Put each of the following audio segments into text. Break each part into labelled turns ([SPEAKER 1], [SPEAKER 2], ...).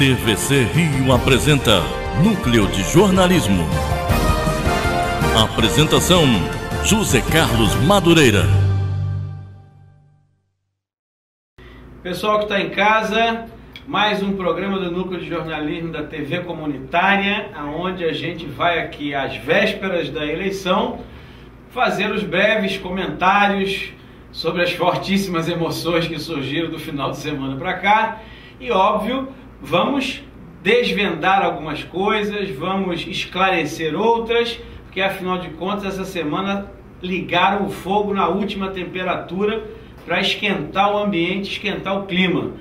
[SPEAKER 1] TVC Rio apresenta Núcleo de Jornalismo. Apresentação: José Carlos Madureira.
[SPEAKER 2] Pessoal que está em casa, mais um programa do Núcleo de Jornalismo da TV Comunitária, onde a gente vai aqui às vésperas da eleição fazer os breves comentários sobre as fortíssimas emoções que surgiram do final de semana para cá. E óbvio, vamos desvendar algumas coisas, vamos esclarecer outras, porque afinal de contas essa semana ligaram o fogo na última temperatura para esquentar o ambiente, esquentar o clima.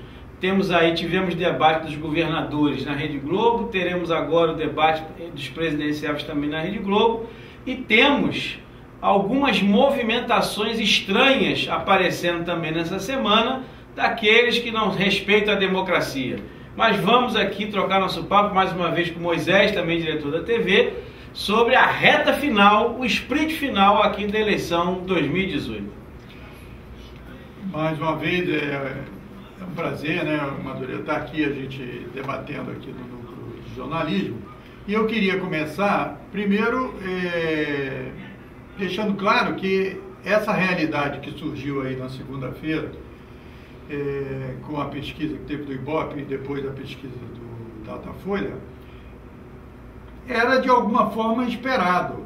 [SPEAKER 2] Tivemos debate dos governadores na Rede Globo, teremos agora o debate dos presidenciáveis também na Rede Globo, e temos algumas movimentações estranhas aparecendo também nessa semana, daqueles que não respeitam a democracia. Mas vamos aqui trocar nosso papo mais uma vez com Moisés, também diretor da TV, sobre a reta final, o sprint final aqui da eleição 2018.
[SPEAKER 3] Mais uma vez, é um prazer, né, Madureira, estar aqui, a gente debatendo aqui no Núcleo de Jornalismo. E eu queria começar, primeiro, deixando claro que essa realidade que surgiu aí na segunda-feira, com a pesquisa que teve do Ibope e depois da pesquisa do Datafolha, era de alguma forma esperado.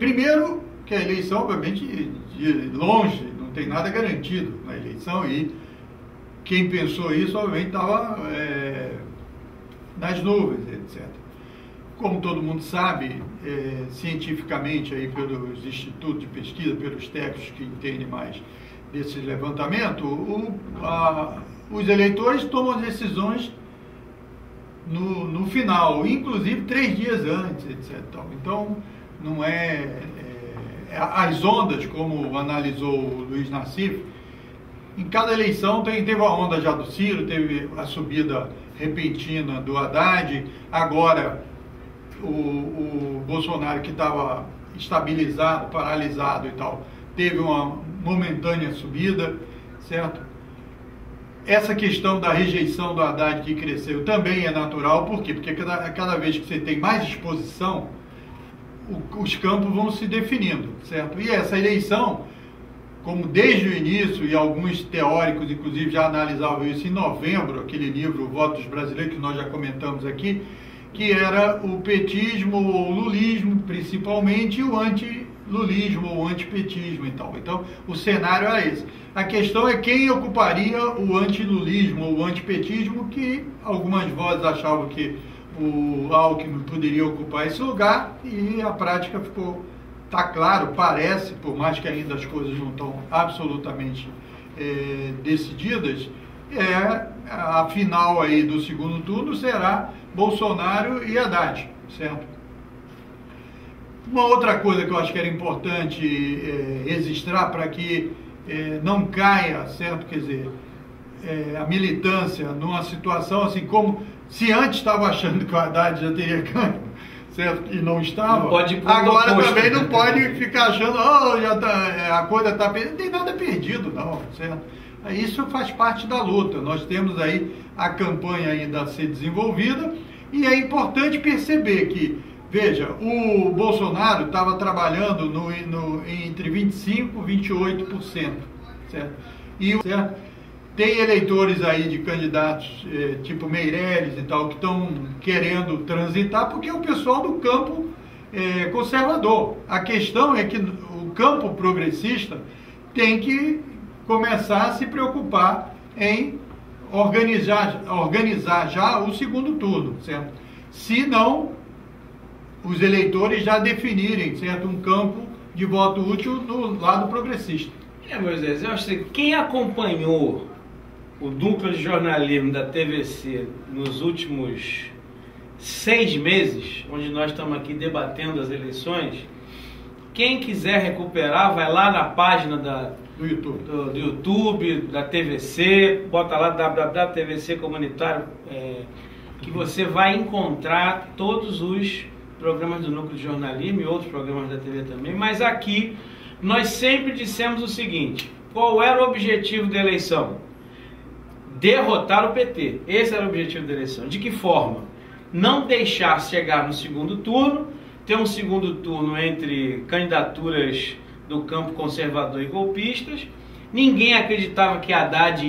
[SPEAKER 3] Primeiro, que a eleição, obviamente, de longe, não tem nada garantido na eleição, e quem pensou isso, obviamente, estava nas nuvens, etc. Como todo mundo sabe, cientificamente, aí, pelos institutos de pesquisa, pelos técnicos que entendem mais desse levantamento, os eleitores tomam as decisões no final, inclusive 3 dias antes, etc. Então, não as ondas, como analisou o Luiz Nassif, em cada eleição teve a onda já do Ciro, teve a subida repentina do Haddad, agora o Bolsonaro, que estava estabilizado, paralisado e tal, teve uma momentânea subida, certo? Essa questão da rejeição do Haddad que cresceu também é natural. Por quê? Porque cada vez que você tem mais exposição, os campos vão se definindo, certo? E essa eleição, como desde o início, e alguns teóricos, inclusive, já analisavam isso em novembro, aquele livro, O Voto dos Brasileiros, que nós já comentamos aqui, que era o petismo ou lulismo, principalmente, e o anti-lulismo ou antipetismo e tal. Então, o cenário era esse. A questão é quem ocuparia o anti-lulismo ou o antipetismo, que algumas vozes achavam que o Alckmin poderia ocupar esse lugar, e a prática está claro, parece, por mais que ainda as coisas não estão absolutamente decididas, a final aí do segundo turno será Bolsonaro e Haddad, certo? Uma outra coisa que eu acho que era importante registrar para que não caia, certo? Quer dizer, a militância numa situação assim, como se antes estava achando que o Haddad já teria ganho, certo? E não estava. Agora também não pode ficar achando, a coisa está perdida. Não tem nada perdido, não, certo? Isso faz parte da luta. Nós temos aí a campanha ainda a ser desenvolvida, e é importante perceber que, veja, o Bolsonaro estava trabalhando entre 25% e 28%, certo? Certo? Tem eleitores aí de candidatos tipo Meirelles e tal, que estão querendo transitar, porque é o pessoal do campo conservador. A questão é que o campo progressista tem que começar a se preocupar em organizar já o segundo turno, certo? Se não, os eleitores já definirem, certo, um campo de voto útil do lado progressista.
[SPEAKER 2] Moisés, eu acho que quem acompanhou o Núcleo de Jornalismo da TVC nos últimos 6 meses, onde nós estamos aqui debatendo as eleições, quem quiser recuperar, vai lá na página do YouTube, da TVC, bota lá www.tvc comunitário, que você vai encontrar todos os programas do Núcleo de Jornalismo e outros programas da TV também. Mas aqui nós sempre dissemos o seguinte: qual era o objetivo da eleição? derrotar o PT. Esse era o objetivo da eleição. De que forma? Não deixar chegar no segundo turno, ter um segundo turno entre candidaturas do campo conservador e golpistas. Ninguém acreditava que Haddad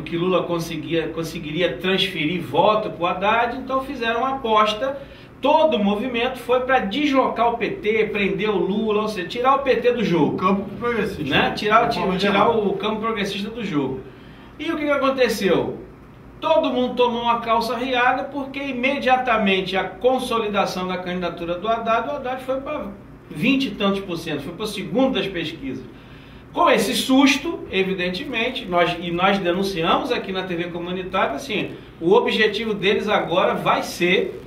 [SPEAKER 2] que Lula conseguiria transferir voto para o Haddad, então fizeram uma aposta. Todo o movimento foi para deslocar o PT, prender o Lula, ou seja, tirar o PT do jogo.
[SPEAKER 3] O campo progressista.
[SPEAKER 2] Né? Tirar o campo progressista do jogo. E o que aconteceu? Todo mundo tomou uma calça riada, porque imediatamente a consolidação da candidatura do Haddad, o Haddad foi para 20 e tantos %, foi para o segundo das pesquisas. Com esse susto, evidentemente, nós denunciamos aqui na TV Comunitária, assim, o objetivo deles agora vai ser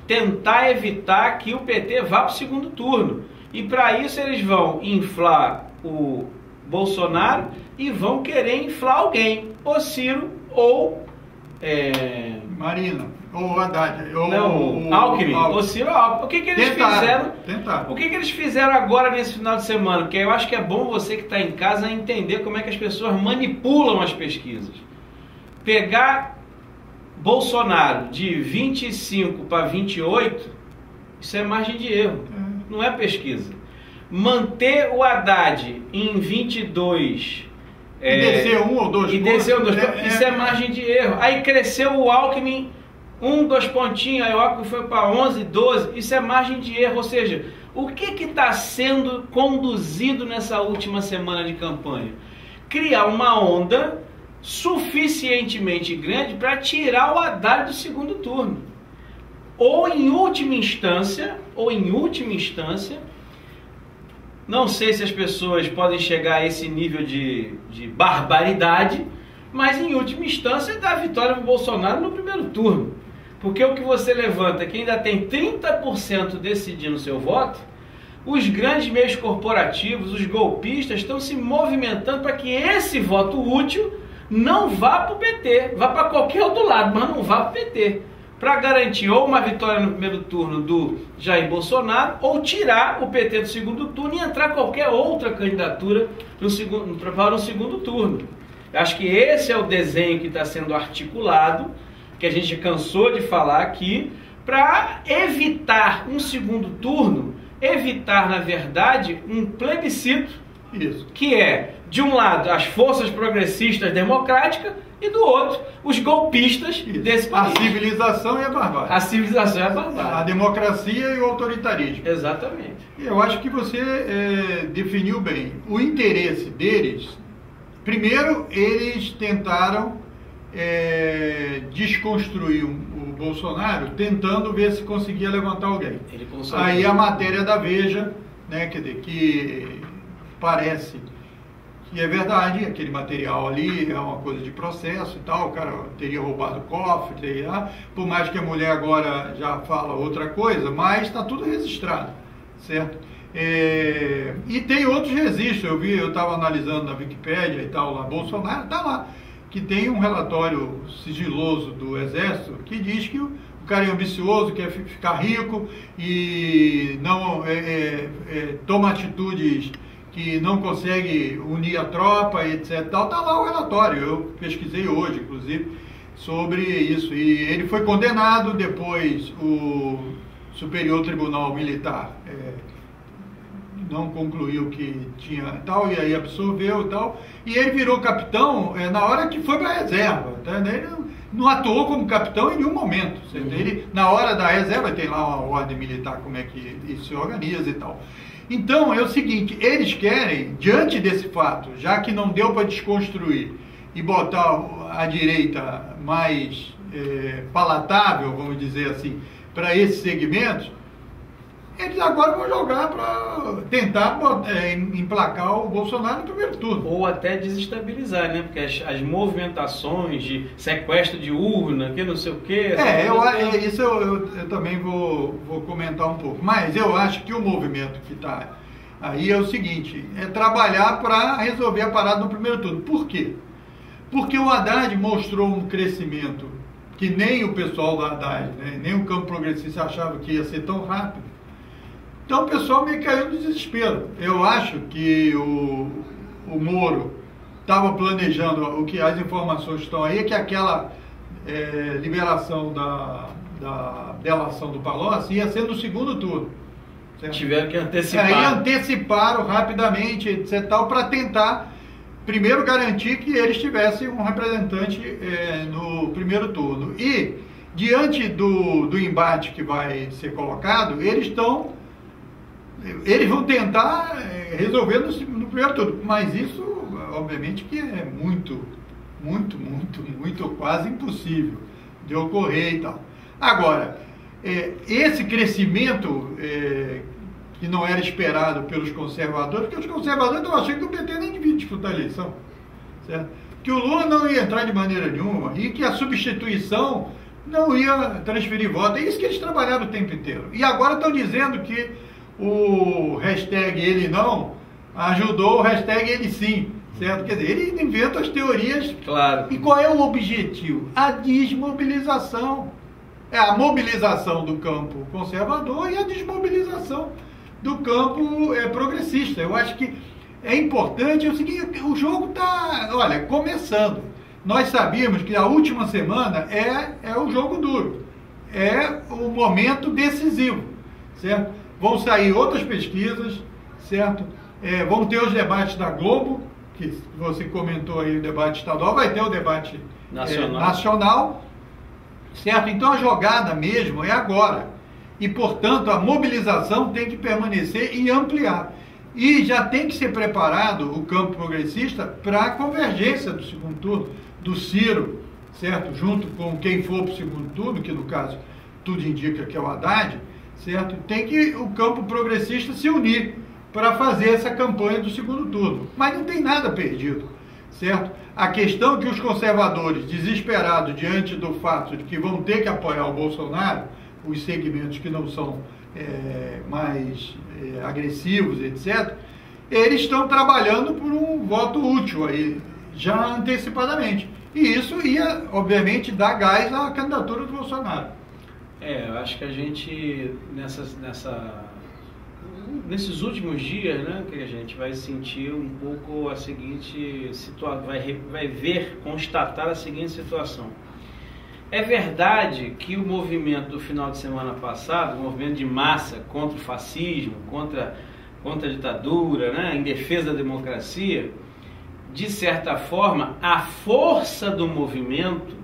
[SPEAKER 2] tentar evitar que o PT vá para o segundo turno. E para isso eles vão inflar o Bolsonaro e vão querer inflar alguém, ou Ciro ou
[SPEAKER 3] Marina, ou Haddad, ou
[SPEAKER 2] Alckmin, ou Ciro ou Alckmin. O que eles fizeram?
[SPEAKER 3] Tentaram.
[SPEAKER 2] O que eles fizeram agora nesse final de semana? Porque eu acho que é bom você que está em casa entender como é que as pessoas manipulam as pesquisas. Pegar Bolsonaro de 25 para 28, isso é margem de erro, não é pesquisa. Manter o Haddad em 22
[SPEAKER 3] e descer um ou dois pontos,
[SPEAKER 2] isso é margem de erro. Aí cresceu o Alckmin 2 pontinhos, aí o Alckmin foi para 11, 12, isso é margem de erro. Ou seja, o que está sendo conduzido nessa última semana de campanha? Criar uma onda suficientemente grande para tirar o Haddad do segundo turno. Ou em última instância, não sei se as pessoas podem chegar a esse nível de barbaridade, mas em última instância dá a vitória para o Bolsonaro no primeiro turno. Porque o que você levanta, que ainda tem 30% decidindo o seu voto, os grandes meios corporativos, os golpistas, estão se movimentando para que esse voto útil não vá para o PT, vá para qualquer outro lado, mas não vá para o PT. Para garantir ou uma vitória no primeiro turno do Jair Bolsonaro, ou tirar o PT do segundo turno e entrar qualquer outra candidatura para o segundo turno. Acho que esse é o desenho que está sendo articulado, que a gente cansou de falar aqui, para evitar um segundo turno, evitar, na verdade, um plebiscito.
[SPEAKER 3] Isso.
[SPEAKER 2] Que é, de um lado, as forças progressistas democráticas e do outro, os golpistas desse país.
[SPEAKER 3] A civilização e a barbárie.
[SPEAKER 2] A civilização e a barbárie.
[SPEAKER 3] A democracia e o autoritarismo.
[SPEAKER 2] Exatamente.
[SPEAKER 3] Eu acho que você definiu bem. O interesse deles, primeiro, eles tentaram desconstruir o Bolsonaro, tentando ver se conseguia levantar alguém. Aí a matéria da Veja, né, quer dizer, que parece que é verdade, aquele material ali é uma coisa de processo e tal, o cara teria roubado o cofre, por mais que a mulher agora já fala outra coisa, mas está tudo registrado, certo? E tem outros registros, eu estava analisando na Wikipédia e tal, lá, Bolsonaro está lá, que tem um relatório sigiloso do Exército que diz que o cara é ambicioso, quer ficar rico e não toma atitudes que não consegue unir a tropa, etc. Está lá o relatório, eu pesquisei hoje, inclusive, sobre isso. E ele foi condenado, depois o Superior Tribunal Militar não concluiu que tinha tal, e aí absolveu e tal. E ele virou capitão na hora que foi para a reserva. Tá? Ele não atuou como capitão em nenhum momento. Ele, na hora da reserva, tem lá uma ordem militar, como é que isso se organiza e tal. Então, é o seguinte, eles querem, diante desse fato, já que não deu para desconstruir e botar a direita mais palatável, vamos dizer assim, para esses segmentos, eles agora vão jogar para tentar emplacar o Bolsonaro no primeiro turno.
[SPEAKER 2] Ou até desestabilizar, né? Porque as movimentações de sequestro de urna, que não sei o quê...
[SPEAKER 3] Isso eu também vou comentar um pouco. Mas eu acho que o movimento que está aí é o seguinte, é trabalhar para resolver a parada no primeiro turno. Por quê? Porque o Haddad mostrou um crescimento que nem o pessoal do Haddad, né, nem o campo progressista achava que ia ser tão rápido. Então o pessoal meio caiu no desespero. Eu acho que o Moro estava planejando, o que as informações estão aí, é que aquela liberação da delação do Palocci ia ser no segundo turno. Certo?
[SPEAKER 2] Tiveram que antecipar.
[SPEAKER 3] Aí anteciparam rapidamente, etc., para tentar, primeiro, garantir que eles tivessem um representante no primeiro turno. E, diante do embate que vai ser colocado, eles vão tentar resolver no primeiro turno. Mas isso, obviamente, que é muito, quase impossível de ocorrer e tal. Agora, esse crescimento que não era esperado pelos conservadores, porque os conservadores estão achando que o PT nem devia disputar a eleição, certo? Que o Lula não ia entrar de maneira nenhuma e que a substituição não ia transferir voto. É isso que eles trabalharam o tempo inteiro. E agora estão dizendo que o hashtag ele não ajudou o hashtag ele sim, certo? Quer dizer, ele inventa as teorias.
[SPEAKER 2] Claro.
[SPEAKER 3] E qual é o objetivo? A desmobilização. É a mobilização do campo conservador e a desmobilização do campo progressista. Eu acho que é importante, é o seguinte, o jogo está, olha, começando. Nós sabíamos que a última semana é o jogo duro, é o momento decisivo, certo? Vão sair outras pesquisas, certo? Vão ter os debates da Globo, que você comentou aí o debate estadual, vai ter o debate nacional, certo? Então a jogada mesmo é agora. E, portanto, a mobilização tem que permanecer e ampliar. E já tem que ser preparado o campo progressista para a convergência do segundo turno, do Ciro, certo? Junto com quem for para o segundo turno, que no caso tudo indica que é o Haddad, certo? Tem que o campo progressista se unir para fazer essa campanha do segundo turno. Mas não tem nada perdido, certo? A questão é que os conservadores, desesperados diante do fato de que vão ter que apoiar o Bolsonaro, os segmentos que não são mais agressivos, etc., eles estão trabalhando por um voto útil aí, já antecipadamente. E isso ia, obviamente, dar gás à candidatura do Bolsonaro.
[SPEAKER 2] Eu acho que a gente, nesses últimos dias, né, que a gente vai sentir um pouco a seguinte situação, vai constatar a seguinte situação. É verdade que o movimento do final de semana passado, o movimento de massa contra o fascismo, contra a ditadura, né, em defesa da democracia, de certa forma, a força do movimento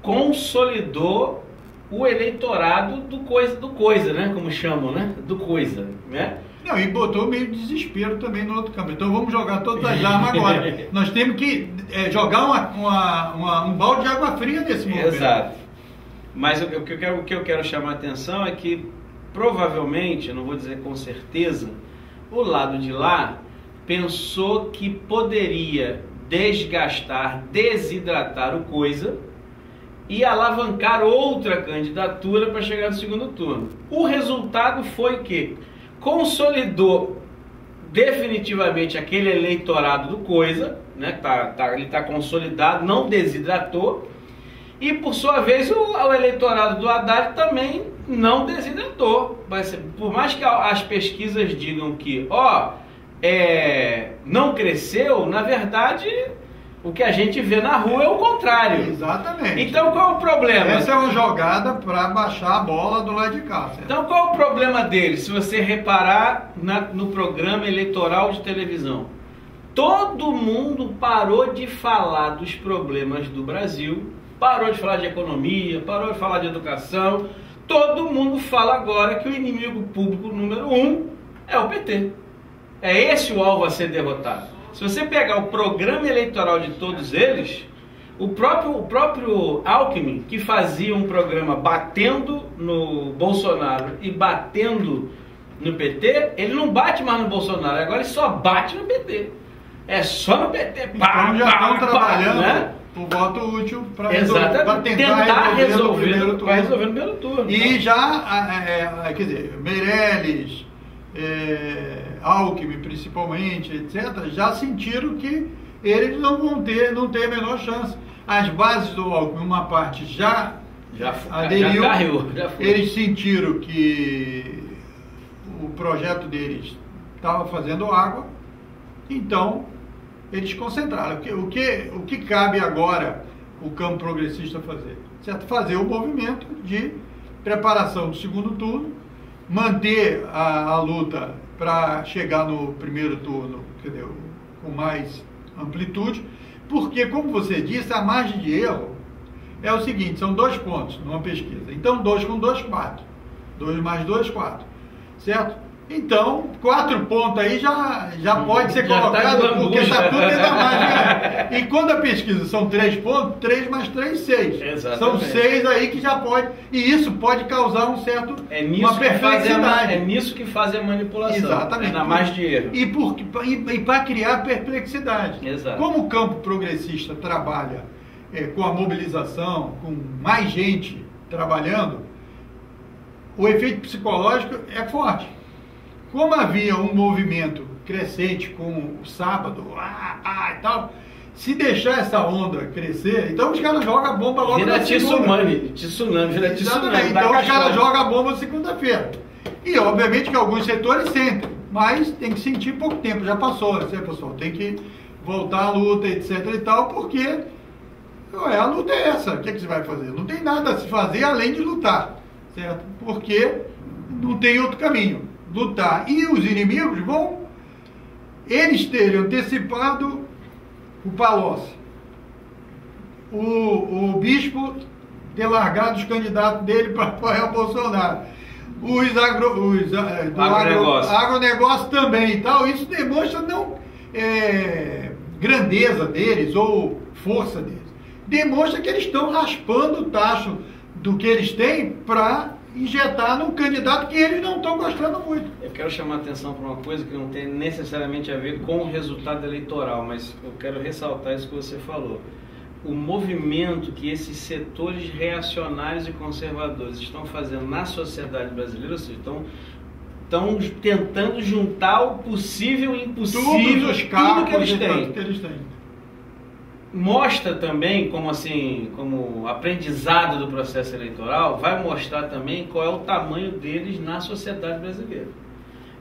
[SPEAKER 2] consolidou o eleitorado do coisa, né, como chamam, né, do coisa, né?
[SPEAKER 3] Não, e botou meio desespero também no outro campo. Então vamos jogar todas as armas agora. Nós temos que jogar um balde de água fria nesse momento.
[SPEAKER 2] Exato. Mas o que eu quero chamar a atenção é que, provavelmente, eu não vou dizer com certeza, o lado de lá pensou que poderia desgastar, desidratar o coisa e alavancar outra candidatura para chegar no segundo turno. O resultado foi que consolidou definitivamente aquele eleitorado do coisa, né? Ele está consolidado, não desidratou, e por sua vez o eleitorado do Haddad também não desidratou. Por mais que as pesquisas digam que não cresceu, na verdade o que a gente vê na rua é o contrário.
[SPEAKER 3] Exatamente.
[SPEAKER 2] Então qual é o problema?
[SPEAKER 3] Essa é uma jogada para baixar a bola do lado de cá. Certo?
[SPEAKER 2] Então qual é o problema dele? Se você reparar no programa eleitoral de televisão, todo mundo parou de falar dos problemas do Brasil, parou de falar de economia, parou de falar de educação, todo mundo fala agora que o inimigo público número 1 é o PT. É esse o alvo a ser derrotado. Se você pegar o programa eleitoral de todos eles, o próprio Alckmin, que fazia um programa batendo no Bolsonaro e batendo no PT, ele não bate mais no Bolsonaro, agora ele só bate no PT. É só no PT.
[SPEAKER 3] Então já estão trabalhando, né, o voto útil para tentar resolver no primeiro turno. E já, quer dizer, Meirelles, Alckmin principalmente, etc., já sentiram que eles não ter a menor chance. As bases do Alckmin, uma parte já aderiu, já foi. Eles sentiram que o projeto deles estava fazendo água, então eles concentraram. O que cabe agora o campo progressista fazer? Certo? Fazer o movimento de preparação do segundo turno, manter a luta para chegar no primeiro turno, entendeu? Com mais amplitude, porque, como você disse, a margem de erro é o seguinte, são 2 pontos numa pesquisa. Então, 2 com 2, 4. 2 mais 2, 4. Certo? Então, 4 pontos aí já pode ser colocado, porque está tudo dentro da margem. E quando a pesquisa são 3 pontos, 3 mais 3, 6.
[SPEAKER 2] Exatamente.
[SPEAKER 3] São 6 aí que já pode, e isso pode causar um certo, uma perplexidade.
[SPEAKER 2] É nisso que faz a manipulação.
[SPEAKER 3] Exatamente.
[SPEAKER 2] É na margem de erro.
[SPEAKER 3] E para criar perplexidade.
[SPEAKER 2] Exato.
[SPEAKER 3] Como o campo progressista trabalha com a mobilização, com mais gente trabalhando, o efeito psicológico é forte. Como havia um movimento crescente com o sábado, e tal, se deixar essa onda crescer, então os caras jogam a bomba logo
[SPEAKER 2] vira
[SPEAKER 3] na segunda.
[SPEAKER 2] Tsunami, vira tsunami.
[SPEAKER 3] Então os caras jogam a bomba segunda-feira. E obviamente que alguns setores sentem, mas tem que sentir pouco tempo, já passou, pessoal, tem que voltar à luta, etc e tal, porque a luta é essa, o que você vai fazer? Não tem nada a se fazer além de lutar, certo? Porque não tem outro caminho. Lutar. E os inimigos vão, eles terem antecipado o Palocci, o bispo ter largado os candidatos dele para apoiar o Bolsonaro, do agronegócio também e tal. Isso demonstra não grandeza deles ou força deles, demonstra que eles estão raspando o tacho do que eles têm para injetar num candidato que eles não estão gostando muito.
[SPEAKER 2] Eu quero chamar a atenção para uma coisa que não tem necessariamente a ver com o resultado eleitoral, mas eu quero ressaltar isso que você falou. O movimento que esses setores reacionários e conservadores estão fazendo na sociedade brasileira, ou seja, estão tentando juntar o possível e o impossível, tudo que eles têm. Mostra também, como aprendizado do processo eleitoral, vai mostrar também qual é o tamanho deles na sociedade brasileira.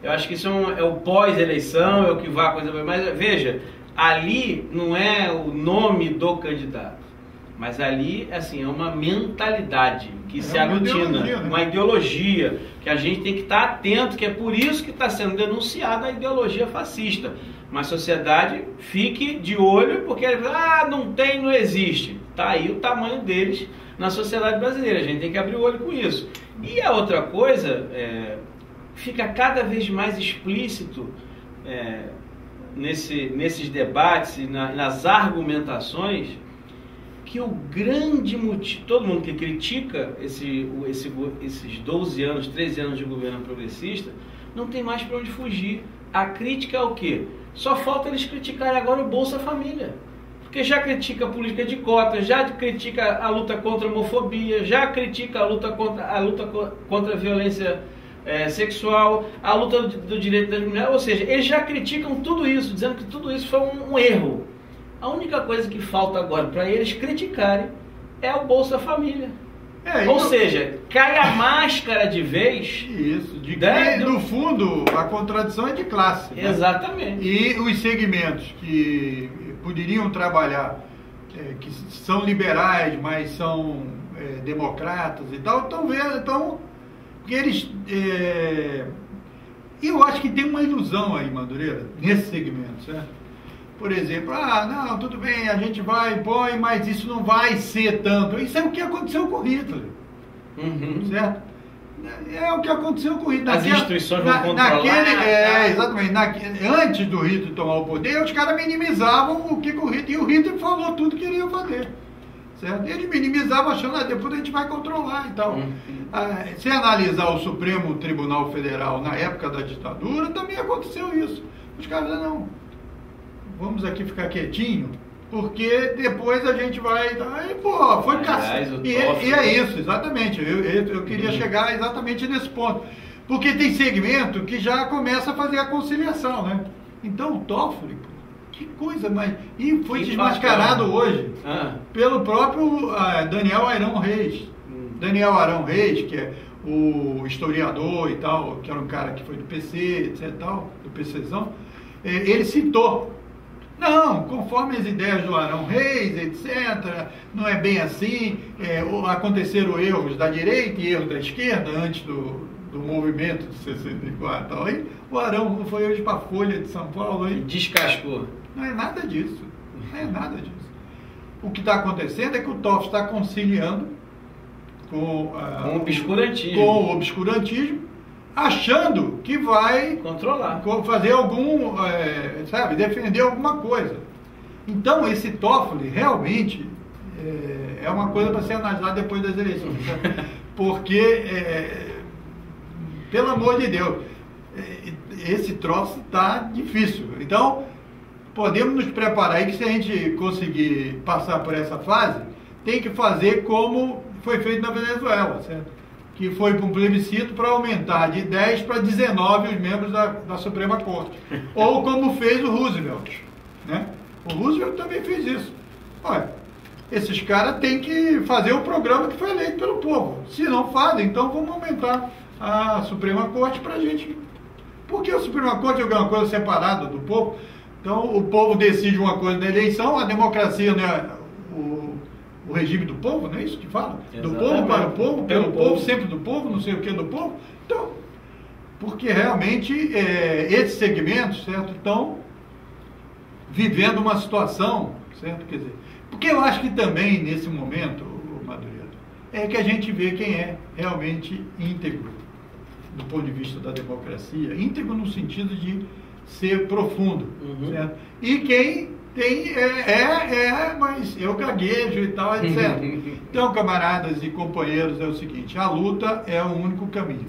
[SPEAKER 2] Eu acho que isso é o pós-eleição, é o que vai acontecer. Mas veja, ali não é o nome do candidato, mas ali é uma mentalidade que se aglutina, uma ideologia que a gente tem que estar atento, que é por isso que está sendo denunciada a ideologia fascista. Mas a sociedade fique de olho, porque não existe. Está aí o tamanho deles na sociedade brasileira. A gente tem que abrir o olho com isso. E a outra coisa, fica cada vez mais explícito nesses debates e nas argumentações, que o grande motivo, todo mundo que critica esses 12 anos, 13 anos de governo progressista, não tem mais para onde fugir. A crítica é o quê? Só falta eles criticarem agora o Bolsa Família. Porque já critica a política de cotas, já critica a luta contra a homofobia, já critica a luta contra a violência sexual, a luta do direito das mulheres. Ou seja, eles já criticam tudo isso, dizendo que tudo isso foi um erro. A única coisa que falta agora para eles criticarem é o Bolsa Família. Ou seja, cai a máscara de vez.
[SPEAKER 3] Isso, no fundo, a contradição é de classe.
[SPEAKER 2] Exatamente.
[SPEAKER 3] Né? E os segmentos que poderiam trabalhar, que são liberais, mas são democratas e tal, estão vendo, porque eles... eu acho que tem uma ilusão aí, Madureira, nesse segmento, certo? Por exemplo, não, tudo bem, a gente põe, mas isso não vai ser tanto. Isso é o que aconteceu com o Hitler. Certo? É o que aconteceu com o Hitler.
[SPEAKER 2] As instituições vão controlar.
[SPEAKER 3] Exatamente. Antes do Hitler tomar o poder, os caras minimizavam o que o Hitler... E o Hitler falou tudo que queria fazer. Certo? Eles minimizavam achando, depois a gente vai controlar e tal. Se analisar o Supremo Tribunal Federal na época da ditadura, também aconteceu isso. Os caras não... Vamos aqui ficar quietinho, porque depois a gente vai... Aí, foi cacete. E é isso, exatamente. Eu queria chegar exatamente nesse ponto. Porque tem segmento que já começa a fazer a conciliação, né? Então, o Toffoli, que coisa mais... E foi desmascarado hoje pelo próprio Daniel Arão Reis. Daniel Arão Reis, que é o historiador e tal, que era um cara que foi do PC, etc. tal, do PCzão, ele citou Não, conforme as ideias do Arão Reis, etc., não é bem assim. Aconteceram erros da direita e erros da esquerda antes do movimento de 64. Aí o Arão foi hoje para a Folha de São Paulo. Aí.
[SPEAKER 2] Descascou.
[SPEAKER 3] Não é nada disso. Não é nada disso. O que está acontecendo é que o Toffoli está conciliando com o obscurantismo, achando que vai
[SPEAKER 2] controlar,
[SPEAKER 3] fazer defender alguma coisa. Então, esse Toffoli realmente é uma coisa para ser analisada depois das eleições. Porque, pelo amor de Deus, esse troço está difícil. Então, podemos nos preparar aí que, se a gente conseguir passar por essa fase, tem que fazer como foi feito na Venezuela, certo? Que foi para um plebiscito para aumentar de 10 para 19 os membros da Suprema Corte. Ou como fez o Roosevelt, né? O Roosevelt também fez isso. Olha, esses caras têm que fazer o programa que foi eleito pelo povo. Se não fazem, então vamos aumentar a Suprema Corte para a gente... Porque a Suprema Corte é uma coisa separada do povo. Então, o povo decide uma coisa na eleição, a democracia, né, o regime do povo, não é isso que fala? Do povo para o povo, pelo povo, sempre do povo, não sei o que do povo. Então, porque realmente esses segmentos, certo, estão vivendo uma situação, certo? Quer dizer, porque eu acho que também, nesse momento, Madureira, é que a gente vê quem é realmente íntegro, do ponto de vista da democracia, íntegro no sentido de ser profundo, certo? E quem tem, mas eu gaguejo e tal, etc. Então, camaradas e companheiros, é o seguinte, a luta é o único caminho.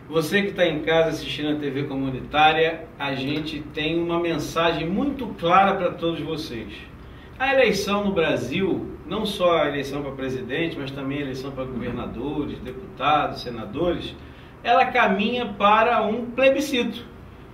[SPEAKER 2] Você que está em casa assistindo a TV comunitária, a gente tem uma mensagem muito clara para todos vocês. A eleição no Brasil, não só a eleição para presidente, mas também a eleição para governadores, deputados, senadores, ela caminha para um plebiscito,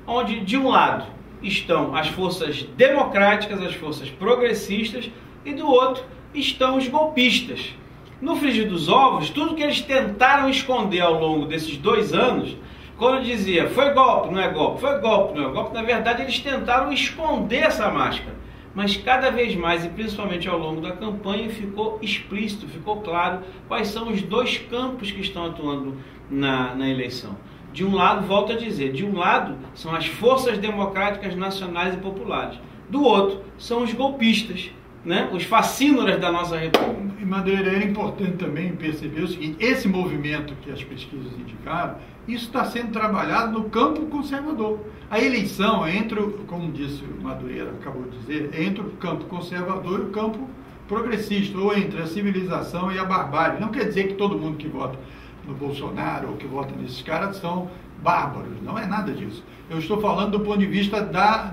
[SPEAKER 2] onde de um lado estão as forças democráticas, as forças progressistas, e do outro estão os golpistas. No frigir dos ovos, tudo que eles tentaram esconder ao longo desses 2 anos, quando dizia foi golpe, não é golpe, foi golpe, não é golpe, na verdade eles tentaram esconder essa máscara. Mas cada vez mais, e principalmente ao longo da campanha, ficou explícito, ficou claro quais são os 2 campos que estão atuando na eleição. De um lado, volto a dizer, de um lado são as forças democráticas nacionais e populares. Do outro, são os golpistas, né? Os facínoras da nossa república.
[SPEAKER 3] E, Madureira, é importante também perceber o seguinte, esse movimento que as pesquisas indicaram, isso está sendo trabalhado no campo conservador. A eleição é entre, como disse o Madureira, acabou de dizer, é entre o campo conservador e o campo progressista, ou entre a civilização e a barbárie. Não quer dizer que todo mundo que vota no Bolsonaro ou que vota nesses caras são bárbaros, não é nada disso. Eu estou falando do ponto de vista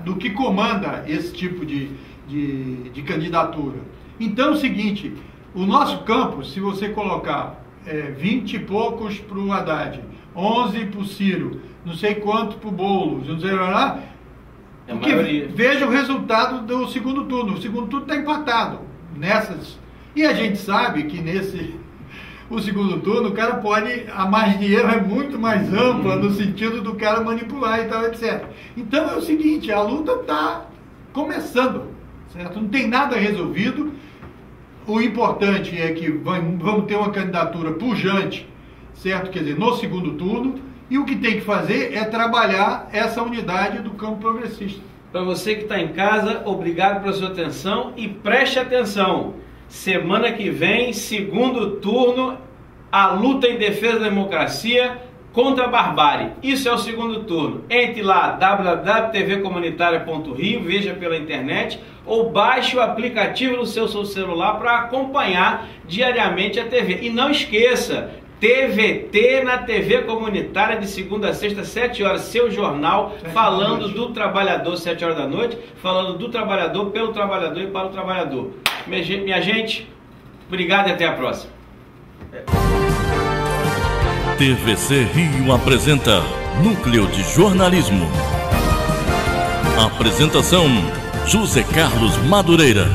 [SPEAKER 3] do que comanda esse tipo de candidatura. Então é o seguinte, o nosso campo, se você colocar 20 e poucos para o Haddad, 11 para o Ciro, não sei quanto para o Boulos, não sei lá, veja o resultado do segundo turno. O segundo turno está empatado nessas. E a gente sabe que o segundo turno, o cara pode, a margem de erro é muito mais ampla no sentido do cara manipular e tal, etc. Então é o seguinte, a luta está começando, certo? Não tem nada resolvido. O importante é que vamos ter uma candidatura pujante, certo? Quer dizer, no segundo turno, e o que tem que fazer é trabalhar essa unidade do campo progressista.
[SPEAKER 2] Para você que está em casa, obrigado pela sua atenção e preste atenção. Semana que vem, segundo turno, a luta em defesa da democracia contra a barbárie. Isso é o segundo turno. Entre lá, www.tvcomunitaria.rio, veja pela internet, ou baixe o aplicativo no seu celular para acompanhar diariamente a TV. E não esqueça, TVT na TV comunitária de segunda a sexta, 7 horas, seu jornal falando do trabalhador, 7 horas da noite, falando do trabalhador, pelo trabalhador e para o trabalhador. Minha gente, obrigado e até a próxima.
[SPEAKER 1] TVC Rio apresenta Núcleo de Jornalismo. Apresentação: José Carlos Madureira.